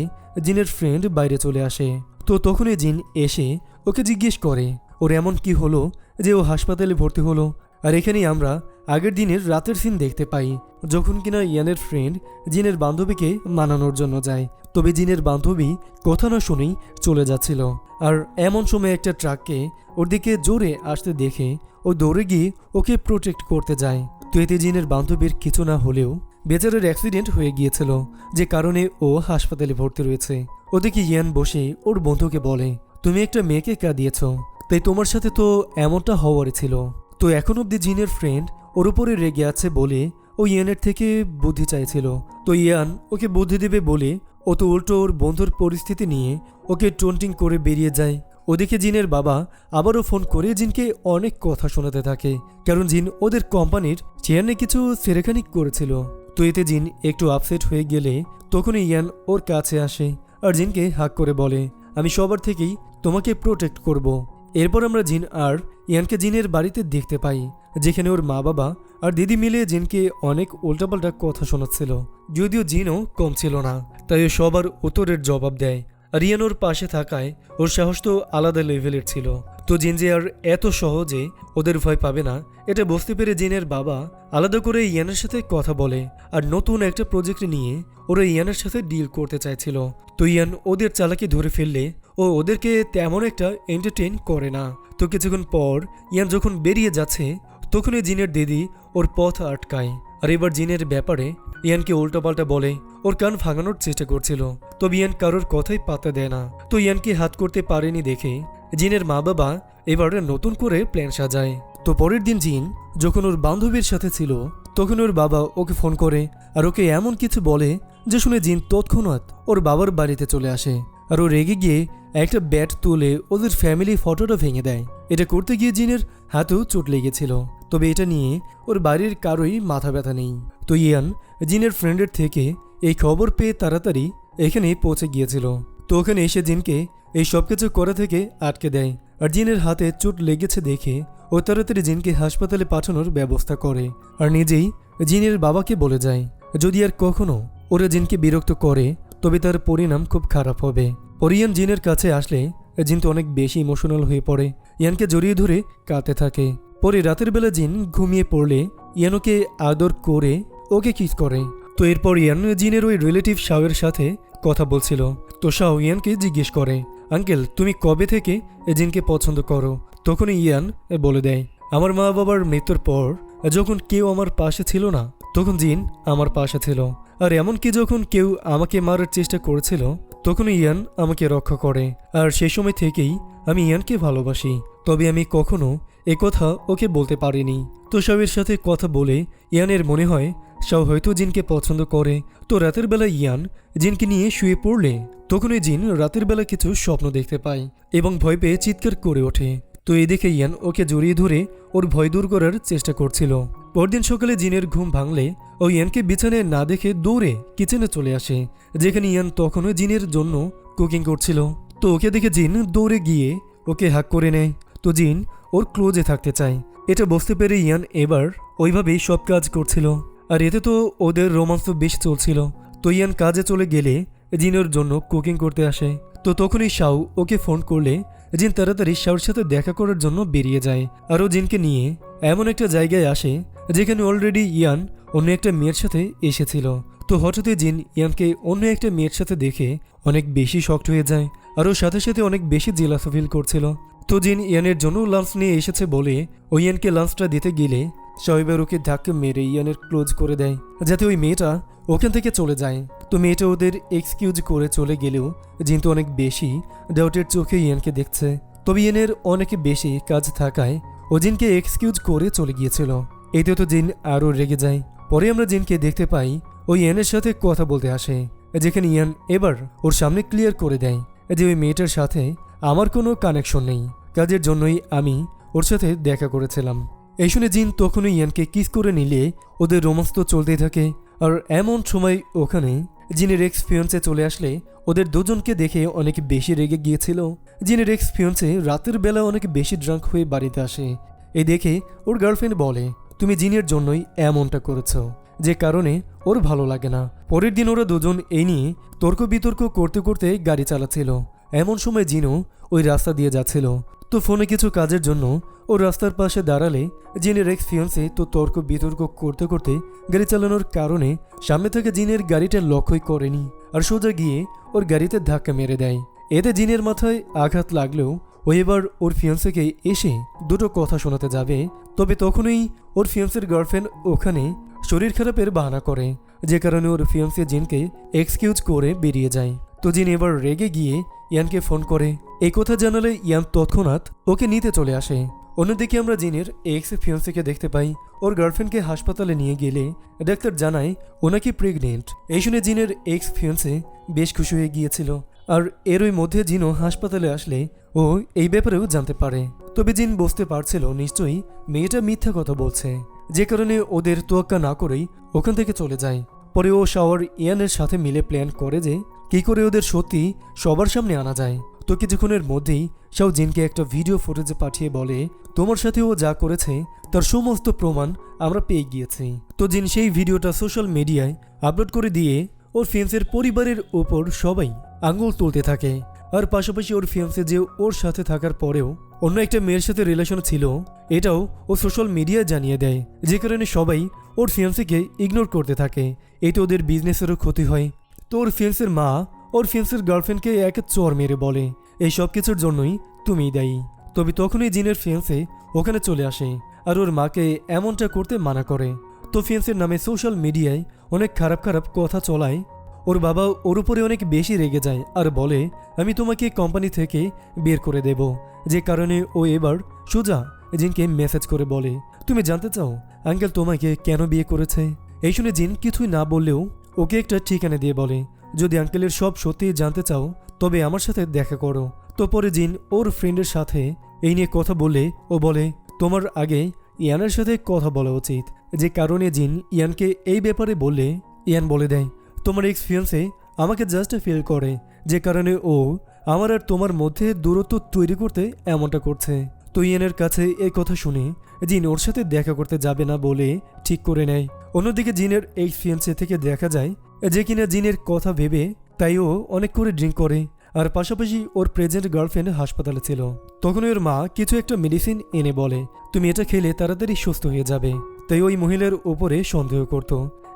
জিনের ফ্রেন্ড বাইরে চলে আসে। তো তখনই জিন এসে ওকে জিজ্ঞেস করে ওর এমন কি হলো যে ও হাসপাতালে ভর্তি হলো। আর এখানেই আমরা আগের দিনের রাতের সিন দেখতে পাই, যখন কিনা ইয়ানের ফ্রেন্ড জিনের বান্ধবীকে মানানোর জন্য যায়। তবে জিনের বান্ধবী কথা না শুনেই চলে যাচ্ছিল। আর এমন সময় একটা ট্রাককে ওর দিকে জোরে আসতে দেখে ও দৌড়ে গিয়ে ওকে প্রোটেক্ট করতে যায়। তো এতে জিনের বান্ধবীর কিছু না হলেও বেচারের অ্যাক্সিডেন্ট হয়ে গিয়েছিল, যে কারণে ও হাসপাতালে ভর্তি রয়েছে। ওদিকে ইয়ান বসে ওর বন্ধুকে বলে, তুমি একটা মেয়েকে কাঁদিয়েছ, তাই তোমার সাথে তো এমনটা হওয়ারই ছিল। তো এখন অব্দি জিনের ফ্রেন্ড ওর উপরে রেগে আছে বলে ও ইয়ানের থেকে বুদ্ধি চাইছিল। তো ইয়ান ওকে বুদ্ধি দেবে বলে ও তো উল্টো ওর বন্ধুর পরিস্থিতি নিয়ে ওকে টন্টিং করে বেরিয়ে যায়। ওদিকে জিনের বাবা আবারও ফোন করে জিনকে অনেক কথা শোনাতে থাকে, কারণ জিন ওদের কোম্পানির চেয়ারে কিছু সেরেখানি করেছিল। তো এতে জিন একটু আপসেট হয়ে গেলে তখনই ইয়ান ওর কাছে আসে আর জিনকে হাক করে বলে, আমি সবার থেকেই তোমাকে প্রোটেক্ট করব। এরপর আমরা জিন আর ইয়ানকে জিনের বাড়িতে দেখতে পাই, যেখানে ওর মা বাবা আর দিদি মিলে জিনকে অনেক উল্টাপাল্টা কথা শোনাচ্ছিল। যদিও জিনও কম ছিল না, তাই ও সবার উত্তরের জবাব দেয়। আর ইয়ান ওর পাশে থাকায় ওর সাহস তো আলাদা লেভেলের ছিল। তো জিন যে আর এত সহজে ওদের ভয় পাবে না এটা বুঝতে পেরে জিনের বাবা আলাদা করে ইয়ানের সাথে কথা বলে আর নতুন একটা প্রজেক্ট নিয়ে ওরা ইয়ানের সাথে ডিল করতে চাইছিল। তো ইয়ান ওদের চালাকি ধরে ফেললে ও ওদেরকে তেমন একটা এন্টারটেইন করে না। তো কিছুক্ষণ পর ইয়ান যখন বেরিয়ে যাচ্ছে তখনই জিনের দিদি ওর পথ আটকায় আর এবার জিনের ব্যাপারে ইয়ানকে উল্টাপাল্টা বলে, ওর কান ভাঙানোর চেষ্টা করছিল। তবে ইয়ান কারোর কথাই পাত্তা দেয় না। তো ইয়ানকে হাত করতে পারেনি দেখে জিনের মা বাবা এবার নতুন করে প্ল্যান সাজায়। তো পরের দিন জিন যখন ওর বান্ধবীর সাথে ছিল তখন ওর বাবা ওকে ফোন করে আর ওকে এমন কিছু বলে যে শুনে জিন তৎক্ষণাৎ ওর বাবার বাড়িতে চলে আসে। আর ও রেগে গিয়ে একটা ব্যাট তুলে ওদের ফ্যামিলি ফটোটা ভেঙে দেয়। এটা করতে গিয়ে জিনের হাতেও চোট লেগেছিল, তবে এটা নিয়ে ওর বাড়ির কারোই মাথা ব্যথা নেই। তো ইয়ান জিনের ফ্রেন্ডের থেকে এই খবর পেয়ে তাড়াতাড়ি এখানে পৌঁছে গিয়েছিল। তো ওখানে এসে জিনকে এই সব কিছু করা থেকে আটকে দেয়। আর জিনের হাতে চোট লেগেছে দেখে ও তাড়াতাড়ি জিনকে হাসপাতালে পাঠানোর ব্যবস্থা করে আর নিজেই জিনের বাবাকে বলে যায় যদি আর কখনো ওরা জিনকে বিরক্ত করে তবে তার পরিণাম খুব খারাপ হবে। পরে ইয়ান জিনের কাছে আসলে জিন তো অনেক বেশি ইমোশনাল হয়ে পড়ে, ইয়ানকে জড়িয়ে ধরে কাঁদতে থাকে। পরে রাতের বেলা জিন ঘুমিয়ে পড়লে ইয়ান ওকে আদর করে ওকে কিস করে। তো এরপর ইয়ান জিনের ওই রিলেটিভ শাওয়ের সাথে কথা বলছিল। তো শাও ইয়ানকে জিজ্ঞেস করে, আঙ্কেল তুমি কবে থেকে জিনকে পছন্দ করো? তখনই ইয়ান বলে দেয়, আমার মা বাবার মৃত্যুর পর যখন কেউ আমার পাশে ছিল না তখন জিন আমার পাশে ছিল, আর এমনকি যখন কেউ আমাকে মারার চেষ্টা করেছিল তখন ইয়ান আমাকে রক্ষা করে। আর সেই সময় থেকেই আমি ইয়ানকে ভালোবাসি, তবে আমি কখনো একথা ওকে বলতে পারিনি। তো শাওয়ের সাথে কথা বলে ইয়ানের মনে হয় শাও হয়তো জিনকে পছন্দ করে। তো রাতের বেলা ইয়ান জিনকে নিয়ে শুয়ে পড়লে তখনই জিন রাতের বেলা কিছু স্বপ্ন দেখতে পায় এবং ভয় পেয়ে চিৎকার করে ওঠে। তো এই দেখে ইয়ান ওকে জড়িয়ে ধরে ওর ভয় দূর করার চেষ্টা করছিল। পরদিন সকালে জিনের ঘুম ভাঙলে ও ইয়ানকে বিছানায় না দেখে দৌড়ে কিচেনে চলে আসে, যেখানে ইয়ান তখনও জিনের জন্য কুকিং করছিল। তো ওকে দেখে জিন দৌড়ে গিয়ে ওকে হাক করে নেয়। তো জিন ওর ক্লোজে থাকতে চায়। এটা বুঝতে পেরে ইয়ান এবার ওইভাবেই সব কাজ করছিল, আর এতে তো ওদের রোমান্স বেশ চলছিল। তো ইয়ান কাজে চলে গেলে জিনের জন্য কুকিং করতে আসে। তো তখনই শাও ওকে ফোন করলে জিন তাড়াতাড়ি শাওর সাথে দেখা করার জন্য বেরিয়ে যায়। আর ও জিনকে নিয়ে এমন একটা জায়গায় আসে যেখানে অলরেডি ইয়ান অন্য একটা মেয়ের সাথে এসেছিল। তো হঠাৎই জিন ইয়ানকে অন্য একটা মেয়ের সাথে দেখে অনেক বেশি শকড হয়ে যায়, আর ওর সাথে সাথে অনেক বেশি জেলাস ফিল করছিল। তো জিন ইয়ানের জন্য লাঞ্চ নিয়ে এসেছে বলে ও ইয়ানকে লাঞ্চটা দিতে গেলে এবার ওকে ধাক্কা মেরে ইয়ানের ক্লোজ করে দেয় যাতে ওই মেয়েটা ওখান থেকে চলে যায়। তো মেয়েটা ওদের এক্সকিউজ করে চলে গেলেও জিন তো অনেক বেশি ডাউটের চোখে ইয়ানকে দেখছে। তবে ইয়ানের অনেক বেশি কাজ থাকায় ও জিনকে এক্সকিউজ করে চলে গিয়েছিল। এতে তো জিন আরও রেগে যায়। পরে আমরা জিনকে দেখতে পাই ওই ইয়ানের সাথে কথা বলতে আসে, যেখানে ইয়ান এবার ওর সামনে ক্লিয়ার করে দেয় যে ওই মেয়েটার সাথে আমার কোনো কানেকশন নেই, কাজের জন্যই আমি ওর সাথে দেখা করেছিলাম। এই শুনে জিন তখনই ইয়ানকে কিস করে নিলে ওদের রোমান্স তো চলতেই থাকে। আর এমন সময় ওখানে জিনের এক্স ফিয়ন্সে চলে আসলে ওদের দুজনকে দেখে অনেক বেশি রেগে গিয়েছিল। জিনের এক্স ফিয়ন্সে রাতের বেলা অনেক বেশি ড্রাঙ্ক হয়ে বাড়িতে আসে। এই দেখে ওর গার্লফ্রেন্ড বলে, তুমি জিনের জন্যই এমনটা করেছ, যে কারণে ওর ভালো লাগে না। পরের দিন ওরা দুজন এই নিয়ে তর্ক বিতর্ক করতে করতে গাড়ি চালাচ্ছিল। এমন সময় জিনও ওই রাস্তা দিয়ে যাচ্ছিল। তো ফোনে কিছু কাজের জন্য ও রাস্তার পাশে দাঁড়ালে জিনের এক্স ফিয়ন্সে তো তর্ক বিতর্ক করতে করতে গাড়ি চালানোর কারণে সামনে থেকে জিনের গাড়িটা লক্ষ্যই করেনি আর সোজা গিয়ে ওর গাড়িতে ধাক্কা মেরে দেয়। এতে জিনের মাথায় আঘাত লাগলেও ও এবার ওর ফিয়ন্সেকে এসে দুটো কথা শোনাতে যাবে। তবে তখনই ওর ফিয়ন্সের গার্লফ্রেন্ড ওখানে শরীর খারাপের বাহানা করে, যে কারণে ওর ফিয়ন্সে জিনকে এক্সকিউজ করে বেরিয়ে যায়। তো জিন এবার রেগে গিয়ে ইয়ানকে ফোন করে। এই কথা জানালে ইয়ান তৎক্ষণাৎ ওকে নিতে চলে আসে। অন্যদিকে আমরা জিনের এক্স ফিয়ন্সেকে দেখতে পাই ওর গার্লফ্রেন্ডকে হাসপাতালে নিয়ে গেলে ডাক্তার জানায় ও নাকি প্রেগনেন্ট। এই শুনে জিনের এক্স ফিয়ন্সে বেশ খুশি হয়ে গিয়েছিল। আর এরই মধ্যে জিনও হাসপাতালে আসলে ও এই ব্যাপারেও জানতে পারে। তবে জিন বুঝতে পারছিল নিশ্চয়ই মেয়েটা মিথ্যা কথা বলছে, যে কারণে ওদের তোয়াক্কা না করেই ওখান থেকে চলে যায়। পরে ও শাওয়ার ইয়ানের সাথে মিলে প্ল্যান করে যে কী করে ওদের সত্যি সবার সামনে আনা যায়। তো কিছুক্ষণের মধ্যেই শাও জিনকে একটা ভিডিও ফুটেজ পাঠিয়ে বলে, তোমার সাথে ও যা করেছে তার সমস্ত প্রমাণ আমরা পেয়ে গিয়েছি। তো জিন সেই ভিডিওটা সোশ্যাল মিডিয়ায় আপলোড করে দিয়ে ওর ফিয়ান্সের পরিবারের ওপর সবাই আঙুল তুলতে থাকে। আর পাশাপাশি ওর ফিয়ান্সে যে ওর সাথে থাকার পরেও অন্য একটা মেয়ের সাথে রিলেশন ছিল এটাও ও সোশ্যাল মিডিয়ায় জানিয়ে দেয়, যে কারণে সবাই ওর ফিয়ান্সেকে ইগনোর করতে থাকে। এতে ওদের বিজনেসেরও ক্ষতি হয়। তো ওর ফিয়ান্সের মা ওর ফিয়ান্সের গার্লফ্রেন্ডকে এক চর মেরে বলে, এই সব কিছুর জন্যই তুমিই দায়ী। তবে তখনই জিনের ফিয়ান্সে ওখানে চলে আসে আর ওর মাকে এমনটা করতে মানা করে। তো ফিয়ান্সের নামে সোশ্যাল মিডিয়ায় অনেক খারাপ খারাপ কথা চলায় ওর বাবা ওর উপরে অনেক বেশি রেগে যায় আর বলে, আমি তোমাকে কোম্পানি থেকে বের করে দেব। যে কারণে ও এবার সোজা জিনকে মেসেজ করে বলে, তুমি জানতে চাও আঙ্কেল তোমাকে কেন বিয়ে করেছে? এই শুনে জিন কিছুই না বললেও ওকে একটা ঠিকানা দিয়ে বলে, যদি আঙ্কেলের সব সত্যি জানতে চাও তবে আমার সাথে দেখা করো। তো পরে জিন ওর ফ্রেন্ডের সাথে এই নিয়ে কথা বলে ও বলে, তোমার আগে ইয়ানের সাথে কথা বলা উচিত। যে কারণে জিন ইয়ানকে এই ব্যাপারে বললে ইয়ান বলে দেয়, তোমার এক্স ফিয়ান্সে আমাকে জাস্ট ফিল করে, যে কারণে ও আমার আর তোমার মধ্যে দূরত্ব তৈরি করতে এমনটা করছে। তো ইয়ানের কাছে এই কথা শুনে জিন ওর সাথে দেখা করতে যাবে না বলে ঠিক করে নেয়। অন্যদিকে জিনের এক্স ফিয়ান্সে থেকে দেখা যায় যে কিনা জিনের কথা ভেবে তাই ও অনেক করে ড্রিঙ্ক করে। আর পাশাপাশি ওর প্রেজেন্ট গার্লফ্রেন্ড হাসপাতালে ছিল। তখন ওর মা কিছু একটা মেডিসিন এনে বলে, তুমি এটা খেলে তাড়াতাড়ি সুস্থ হয়ে যাবে। তাই ওই মহিলার ওপরে সন্দেহ করত,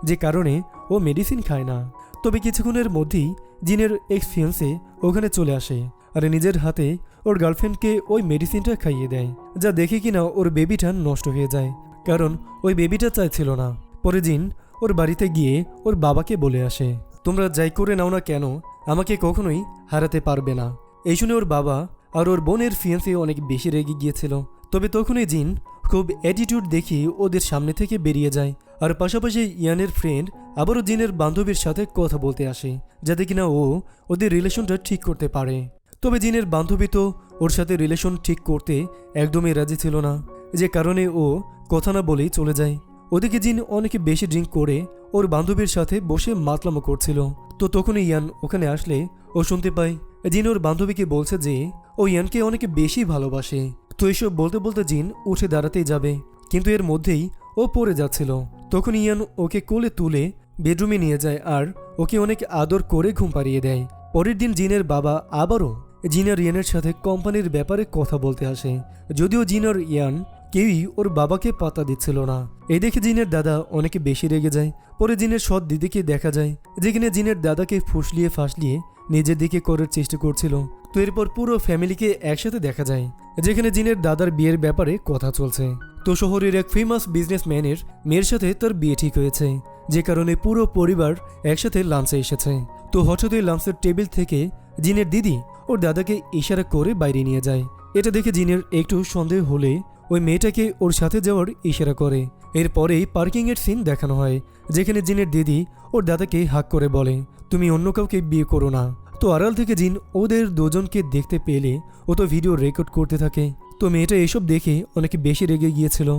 যে কারণে ও মেডিসিন খায় না। তবে কিছুক্ষণের মধ্যেই জিনের এক্স ফিয়ান্সে ওখানে চলে আসে আর নিজের হাতে ওর গার্লফ্রেন্ডকে ওই মেডিসিনটা খাইয়ে দেয়, যা দেখে কিনা ওর বেবিটা নষ্ট হয়ে যায়, কারণ ওই বেবিটা চাইছিল না। পরে জিন ওর বাড়িতে গিয়ে ওর বাবাকে বলে আসে, তোমরা যাই করে নাও না কেন আমাকে কখনোই হারাতে পারবে না। এই শুনে ওর বাবা আর ওর বোনের ফিয়ান্সে অনেক বেশি রেগে গিয়েছিল। তবে তখনই জিন খুব অ্যাটিটিউড দেখিয়ে ওদের সামনে থেকে বেরিয়ে যায়। আর পাশাপাশি ইয়ানের ফ্রেন্ড আবারও জিনের বান্ধবীর সাথে কথা বলতে আসে, যাতে কিনা ও ওদের রিলেশনটা ঠিক করতে পারে। তবে জিনের বান্ধবী তো ওর সাথে রিলেশন ঠিক করতে একদমই রাজি ছিল না, যে কারণে ও কথা না বলেই চলে যায়। ওদিকে জিন অনেক বেশি ড্রিঙ্ক করে ওর বান্ধবীর সাথে বসে মাতলামো করছিল। তো তখনই ইয়ান ওখানে আসলে ও শুনতে পায় জিন ওর বান্ধবীকে বলছে যে ও ইয়ানকে অনেক বেশি ভালোবাসে। তো এসব বলতে বলতে জিন উঠে দাঁড়াতেই যাবে, কিন্তু এর মধ্যেই ও পড়ে যাচ্ছিল। তখন ইয়ান ওকে কোলে তুলে বেডরুমে নিয়ে যায় আর ওকে অনেক আদর করে ঘুম পাড়িয়ে দেয়। পরের দিন জিনের বাবা আবারও জিন আর ইয়ানের সাথে কোম্পানির ব্যাপারে কথা বলতে আসে, যদিও জিন আর ইয়ান কেউই ওর বাবাকে পাত্তা দিচ্ছিল না। এই দেখে জিনের দাদা অনেক বেশি রেগে যায়। পরে জিনের সৎ দিদিকে দেখা যায়, যেখানে জিনের দাদাকে ফুসলিয়ে ফাসলিয়ে নিজের দিকে করার চেষ্টা করছিল। তো এরপর পুরো ফ্যামিলিকে একসাথে দেখা যায়, যেখানে জিনের দাদার বিয়ের ব্যাপারে কথা চলছে। তো শহরের এক ফেমাস বিজনেসম্যানের মেয়ের সাথে তার বিয়ে ঠিক হয়েছে, যে কারণে পুরো পরিবার একসাথে লাঞ্চে এসেছে। তো হঠাৎই লাঞ্চের টেবিল থেকে জিনের দিদি ওর দাদাকে ইশারা করে বাইরে নিয়ে যায়। এটা দেখে জিনের একটু সন্দেহ হলে ওই মেয়েটাকে ওর সাথে যাওয়ার ইশারা করে। এরপরেই পার্কিংয়ের সিন দেখানো হয়, যেখানে জিনের দিদি ওর দাদাকে হাক করে বলে, তুমি অন্য কাউকে বিয়ে করো না। তো আড়াল থেকে জিন ওদের দুজনকে দেখতে পেলে ও তো ভিডিও রেকর্ড করতে থাকে। তো মেয়েটা এসব দেখে অনেক বেশি রেগে গিয়েছিল।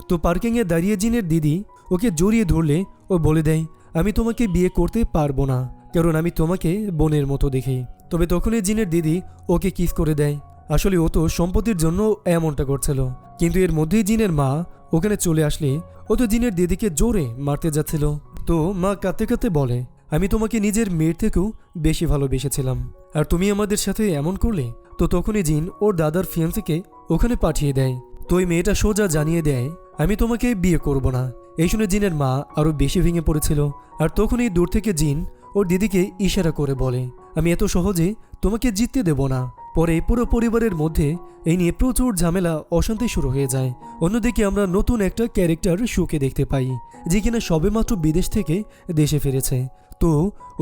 তো পার্কিংয়ে দাঁড়িয়ে জিনের দিদি ওকে জড়িয়ে ধরলে ও বলে দেয়, আমি তোমাকে বিয়ে করতে পারবো না, কারণ আমি তোমাকে বোনের মতো দেখি। তবে তখনই জিনের দিদি ওকে কিস করে দেয়। আসলে ও তো সম্পত্তির জন্য এমনটা করছিল, কিন্তু এর মধ্যেই জিনের মা ওখানে চলে আসলে ও তো জিনের দিদিকে জোরে মারতে যাচ্ছিল। তো মা কাঁদতে কাঁদতে বলে, আমি তোমাকে নিজের মেয়ের থেকেও বেশি ভালোবেসেছিলাম, আর তুমি আমাদের সাথে এমন করলে। তো তখনই জিন ওর দাদার ফিয়ান্সিকে ওখানে পাঠিয়ে দেয়। তো ওই মেয়েটা সোজা জানিয়ে দেয়, আমি তোমাকে বিয়ে করব না। এই শুনে জিনের মা আরও বেশি ভেঙে পড়েছিল। আর তখনই দূর থেকে জিন ওর দিদিকে ইশারা করে বলে, আমি এত সহজে তোমাকে জিততে দেব না। পরে পুরো পরিবারের মধ্যে এই নিয়ে প্রচুর ঝামেলা অশান্তি শুরু হয়ে যায়। অন্যদিকে আমরা নতুন একটা ক্যারেক্টার শুকে দেখতে পাই, যে কিনা সবেমাত্র বিদেশ থেকে দেশে ফিরেছে। তো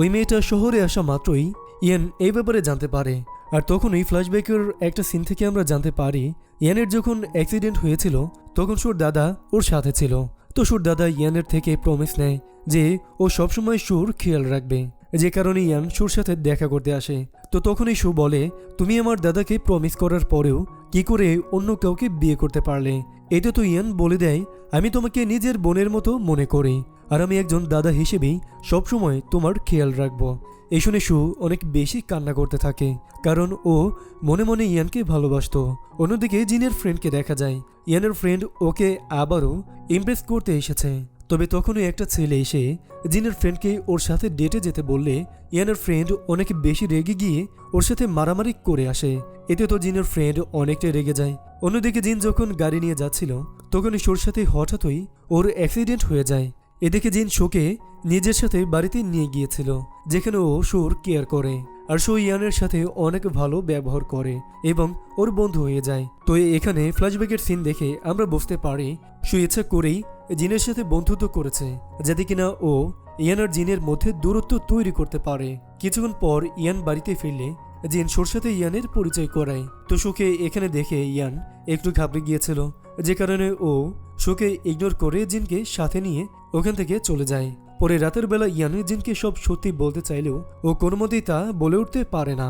ওই মেয়েটা শহরে আসা মাত্রই ইয়ান এই ব্যাপারে জানতে পারে। আর তখনই ফ্ল্যাশব্যাকের একটা সিন থেকে আমরা জানতে পারি, ইয়ানের যখন অ্যাক্সিডেন্ট হয়েছিল তখন সুর দাদা ওর সাথে ছিল। তো সুর দাদা ইয়ানের থেকে প্রমিস নেয় যে ও সবসময় সুর খেয়াল রাখবে, যে কারণে ইয়ান সুর সাথে দেখা করতে আসে। তো তখনই সু বলে, তুমি আমার দাদাকে প্রমিস করার পরেও কি করে অন্য কাউকে বিয়ে করতে পারলে? এটা তো ইয়ান বলে দেয়, আমি তোমাকে নিজের বোনের মতো মনে করি, আর আমি একজন দাদা হিসেবেই সবসময় তোমার খেয়াল রাখবো। এই শুনে সু অনেক বেশি কান্না করতে থাকে, কারণ ও মনে মনে ইয়ানকে ভালোবাসতো। অন্যদিকে জিনের ফ্রেন্ডকে দেখা যায়, ইয়ানের ফ্রেন্ড ওকে আবারও ইমপ্রেস করতে এসেছে। তবে তখনই একটা ছেলে এসে জিনের ফ্রেন্ডকে ওর সাথে ডেটে যেতে বললে ইয়ানের ফ্রেন্ড অনেক বেশি রেগে গিয়ে ওর সাথে মারামারি করে আসে। এতে তো জিনের ফ্রেন্ড অনেকটাই রেগে যায়। অন্যদিকে জিন যখন গাড়ি নিয়ে যাচ্ছিল তখনই সুর সাথে হঠাৎই ওর অ্যাক্সিডেন্ট হয়ে যায়। এদিকে জিন সুকে নিজের সাথে বাড়িতে নিয়ে গিয়েছিল, যেখানে ও সুর কেয়ার করে, আর সু ইয়ানের সাথে অনেক ভালো ব্যবহার করে এবং ওর বন্ধু হয়ে যায়। তো এখানে ফ্ল্যাশব্যাকের সিন দেখে আমরা বুঝতে পারি সু ইচ্ছা করেই জিনের সাথে বন্ধুত্ব করেছে, যাতে কিনা ও ইয়ান আর জিনের মধ্যে দূরত্ব তৈরি করতে পারে। কিছুক্ষণ পর ইয়ান বাড়িতে ফিরলে জিন সুর সাথে ইয়ানের পরিচয় করায়। তো সুকে এখানে দেখে ইয়ান একটু ঘাবড়ে গিয়েছিল, যে কারণে ও সুকে ইগনোর করে জিনকে সাথে নিয়ে ওখান থেকে চলে যায়। পরে রাতের বেলা ইয়ান জিনকে সব সত্যি বলতে চাইলেও ও কোনো মতেই তা বলে উঠতে পারে না।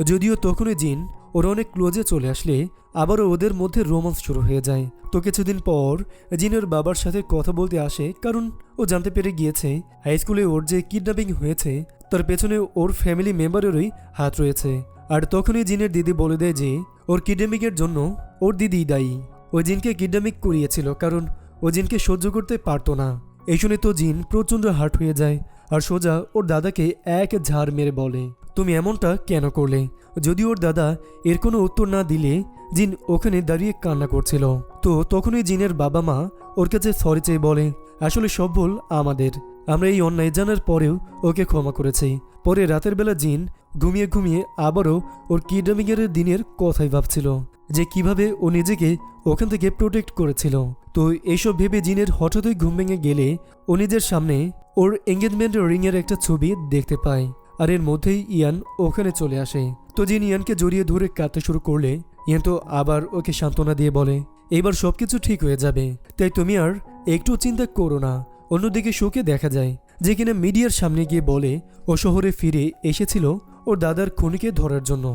যদিও তখনই জিন ওর অনেক ক্লোজে চলে আসলে আবারও ওদের মধ্যে রোমান্স শুরু হয়ে যায়। তো কিছুদিন পর জিনের বাবার সাথে কথা বলতে আসে, কারণ ও জানতে পেরে গিয়েছে হাই স্কুলে ওর যে কিডন্যাপিং হয়েছে তার পেছনে ওর ফ্যামিলি মেম্বারেরই হাত রয়েছে। আর তখনই জিনের দিদি বলে দেয় যে ওর কিডন্যাপিংয়ের জন্য ওর দিদি দায়ী। ও জিনকে কিডন্যাপিং করিয়েছিল, কারণ ও জিনকে সহ্য করতে পারতো না। এই শুনে তো জিন প্রচণ্ড হার্ট হয়ে যায়, আর সোজা ওর দাদাকে এক ঝাড় মেরে বলে, তুমি এমনটা কেন করলে? যদি ওর দাদা এর কোনো উত্তর না দিলে জিন ওখানে দাঁড়িয়ে কান্না করছিল। তো তখনই জিনের বাবা মা ওর কাছে সরি চেয়ে বলে, আসলে সব ভুল আমাদের, আমরা এই অন্যায় জানার পরেও ওকে ক্ষমা করেছি। পরে রাতের বেলা জিন ঘুমিয়ে ঘুমিয়ে আবারও ওর কিডন্যাপিংয়ের দিনের কথাই ভাবছিল, যে কিভাবে ও নিজেকে ওখান থেকে প্রোটেক্ট করেছিল। তো এইসব ভেবে জিনের হঠাৎই ঘুম ভেঙে গেলে ও নিজের সামনে ওর এঙ্গেজমেন্ট রিংয়ের একটা ছবি দেখতে পায়, আর এর মধ্যেই ইয়ান ওখানে চলে আসে। তো জিন ইয়ানকে জড়িয়ে ধরে কাঁদতে শুরু করলে ইয়ান তো আবার ওকে সান্ত্বনা দিয়ে বলে, এবার সবকিছু ঠিক হয়ে যাবে, তাই তুমি আর একটু চিন্তা করো না। অন্যদিকে শোকে দেখা যায় যে কিনা মিডিয়ার সামনে গিয়ে বলে ও শহরে ফিরে এসেছিল ওর দাদার খুনিকে ধরার জন্য,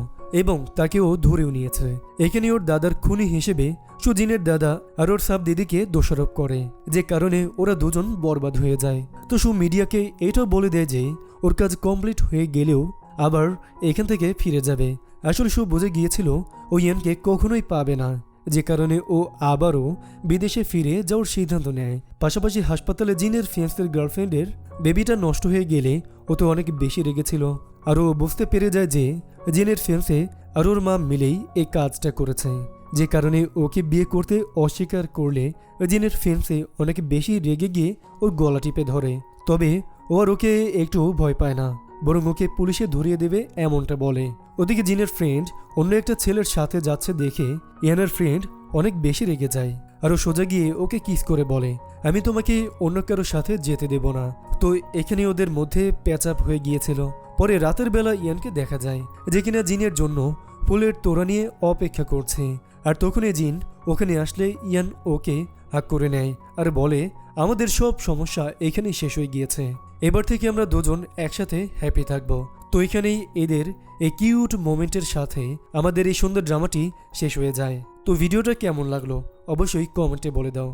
এবং তাকে ও ধরেও নিয়েছে। এখানে ওর দাদার খুনি হিসেবে সুজিনের দাদা আর ওর সাব দিদিকে দোষারোপ করে, যে কারণে ওরা দুজন বরবাদ হয়ে যায়। তো সু মিডিয়াকে এটাও বলে দেয় যে ওর কাজ কমপ্লিট হয়ে গেলেও আবার এখান থেকে ফিরে যাবে। আসলে সু বুঝে গিয়েছিল ও ইয়ানকে কখনোই পাবে না, যে কারণে ও আবারও বিদেশে ফিরে যাওয়ার সিদ্ধান্ত নেয়। পাশাপাশি হাসপাতালে জিনের ফিয়ান্সের গার্লফ্রেন্ডের বেবিটা নষ্ট হয়ে গেলে ও তো অনেক বেশি রেগেছিল, আর ও বুঝতে পেরে যায় যে জিনের ফিয়ান্সে আর ওর মা মিলেই এই কাজটা করেছে, যে কারণে ওকে বিয়ে করতে অস্বীকার করলে জিনের ফিয়ান্সে অনেক বেশি রেগে গিয়ে ওর গলা টিপে ধরে। তবে ও আর ওকে একটু ভয় পায় না, বরং ওকে পুলিশে ধরিয়ে দেবে এমনটা বলে। ওদিকে জিনের ফ্রেন্ড অন্য একটা ছেলের সাথে যাচ্ছে দেখে ইয়ানের ফ্রেন্ড অনেক বেশি রেগে যায় আর ও সোজা গিয়ে ওকে কিস করে বলে, আমি তোমাকে অন্য কারোর সাথে যেতে দেব না। তো এখানে ওদের মধ্যে প্যাচআপ হয়ে গিয়েছিল। পরে রাতের বেলা ইয়ানকে দেখা যায় যে কিনা জিনের জন্য ফুলের তোড়া নিয়ে অপেক্ষা করছে। আর তখনই জিন ওখানে আসলে ইয়ান ওকে হাক করে নেয় আর বলে, আমাদের সব সমস্যা এখানেই শেষ হয়ে গিয়েছে, এবার থেকে আমরা দুজন একসাথে হ্যাপি থাকবো। তো এখানেই এদের এই কিউট মোমেন্টের সাথে আমাদের এই সুন্দর ড্রামাটি শেষ হয়ে যায়। তো ভিডিওটা কেমন লাগলো অবশ্যই কমেন্টে বলে দাও।